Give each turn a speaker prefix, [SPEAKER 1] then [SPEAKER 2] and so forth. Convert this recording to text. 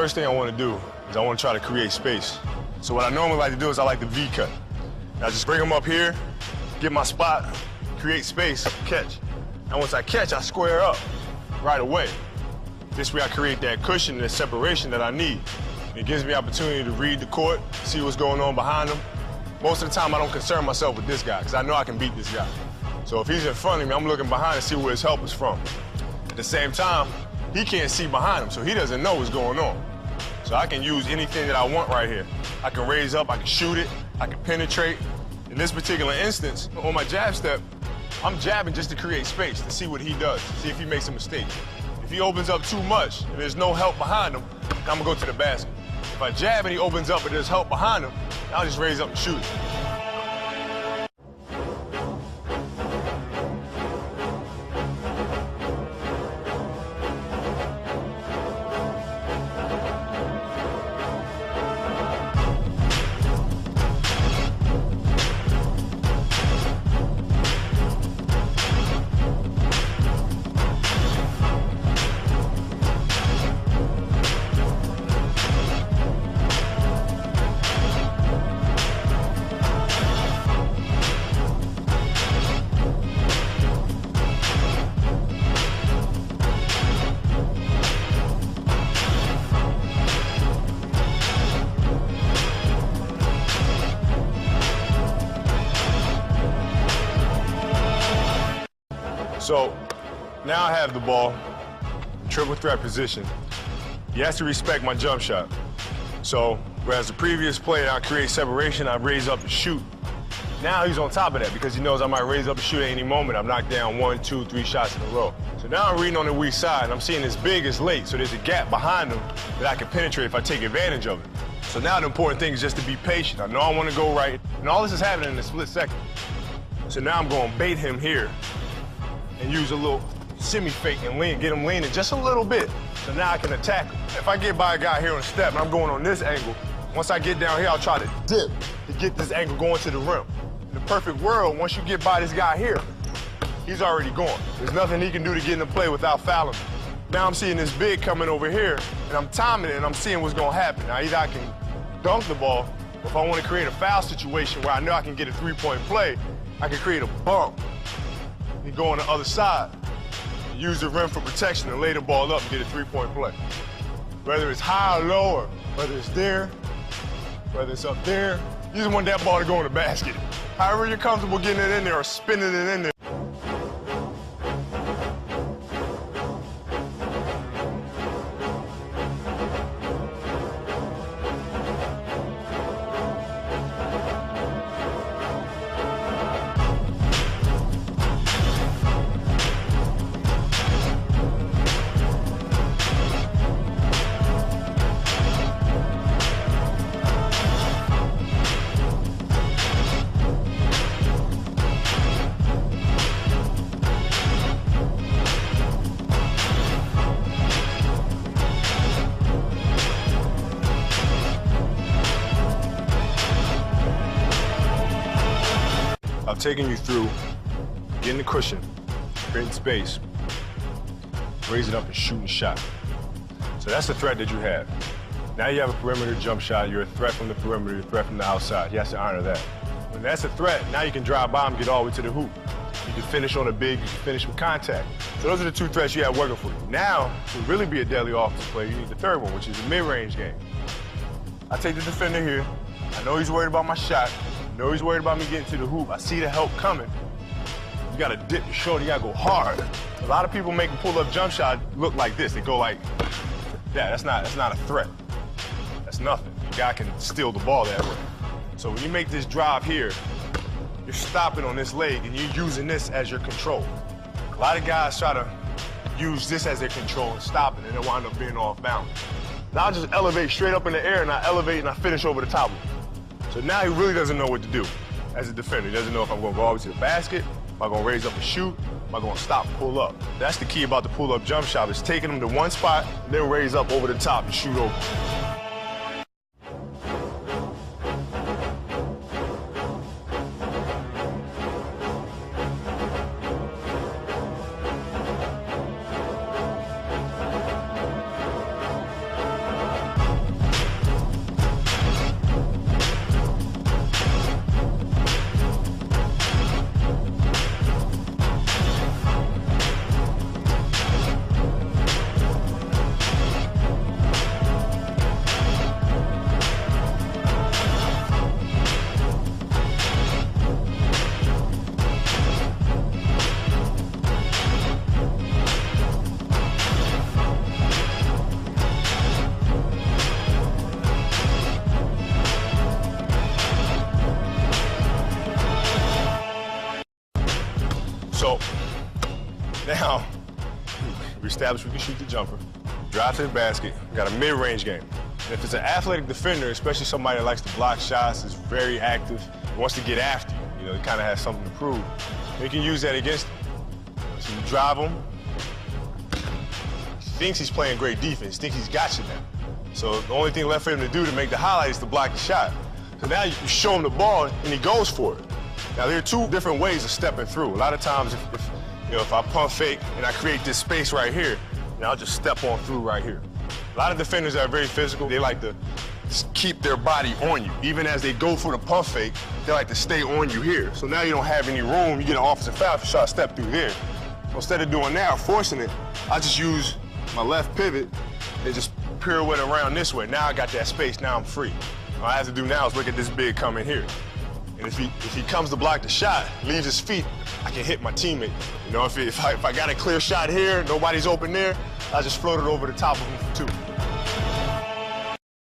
[SPEAKER 1] first thing I want to do is I want to try to create space. So what I normally like to do is I like the V cut. I just bring them up here, get my spot, create space, catch. And once I catch, I square up right away. This way I create that cushion and that separation that I need. It gives me opportunity to read the court, see what's going on behind him. Most of the time, I don't concern myself with this guy because I know I can beat this guy. So if he's in front of me, I'm looking behind to see where his help is from. At the same time, he can't see behind him, so he doesn't know what's going on. So I can use anything that I want right here. I can raise up, I can shoot it, I can penetrate. In this particular instance, on my jab step, I'm jabbing just to create space, to see what he does, see if he makes a mistake. If he opens up too much and there's no help behind him, I'm gonna go to the basket. If I jab and he opens up but there's help behind him, I'll just raise up and shoot it. So now I have the ball, triple threat position. He has to respect my jump shot. So whereas the previous play, I create separation, I raise up and shoot. Now he's on top of that because he knows I might raise up and shoot at any moment. I'm knocked down 1, 2, 3 shots in a row. So now I'm reading on the weak side, and I'm seeing this big is late, so there's a gap behind him that I can penetrate if I take advantage of it. So now the important thing is just to be patient. I know I want to go right, and all this is happening in a split second. So now I'm going to bait him here and use a little semi-fake and lean, get him leaning just a little bit, so now I can attack him. If I get by a guy here on the step and I'm going on this angle, once I get down here, I'll try to dip to get this angle going to the rim. In the perfect world, once you get by this guy here, he's already gone. There's nothing he can do to get into play without fouling me. Now I'm seeing this big coming over here, and I'm timing it, and I'm seeing what's gonna happen. Now either I can dunk the ball, or if I want to create a foul situation where I know I can get a three-point play, I can create a bump. You go on the other side, use the rim for protection and lay the ball up and get a three-point play. Whether it's high or low, or whether it's there, whether it's up there, you just want that ball to go in the basket. However you're comfortable getting it in there or spinning it in there. I've taken you through getting the cushion, creating space, raise it up and shooting a shot. So that's the threat that you have. Now you have a perimeter jump shot. You're a threat from the perimeter, a threat from the outside. He has to honor that. When that's a threat, now you can drive by him, get all the way to the hoop. You can finish on a big, you can finish with contact. So those are the two threats you have working for you. Now, to really be a deadly offensive player, you need the third one, which is the mid-range game. I take the defender here. I know he's worried about my shot. I know he's worried about me getting to the hoop. I see the help coming. You gotta dip your shoulder, you gotta go hard. A lot of people make a pull-up jump shot look like this. They go like that. That's not a threat. That's nothing. The guy can steal the ball that way. So when you make this drive here, you're stopping on this leg and you're using this as your control. A lot of guys try to use this as their control and stop it, and they wind up being off balance. Now I just elevate straight up in the air, and I elevate and I finish over the top of him. So now he really doesn't know what to do as a defender. He doesn't know if I'm going to go all the way to the basket, am I going to raise up and shoot, am I going to stop and pull up. That's the key about the pull-up jump shot, is taking him to one spot, and then raise up over the top and shoot over. Now, we established we can shoot the jumper, drive to the basket, got a mid-range game. And if it's an athletic defender, especially somebody that likes to block shots, is very active, wants to get after you, he kind of has something to prove, you can use that against him. So you drive him, he thinks he's playing great defense, thinks he's got you now. So the only thing left for him to do to make the highlight is to block the shot. So now you show him the ball and he goes for it. Now there are two different ways of stepping through. A lot of times if I pump fake and I create this space right here, I'll just step on through right here. A lot of defenders that are very physical, they like to keep their body on you. Even as they go for the pump fake, they like to stay on you here. So now you don't have any room, you get an offensive foul if you try to step through there. So instead of doing that or forcing it, I just use my left pivot and just pirouette around this way. Now I got that space, now I'm free. All I have to do now is look at this big coming here. And if he comes to block the shot, leaves his feet, I can hit my teammate. If I got a clear shot here, nobody's open there, I just float it over the top of him for two.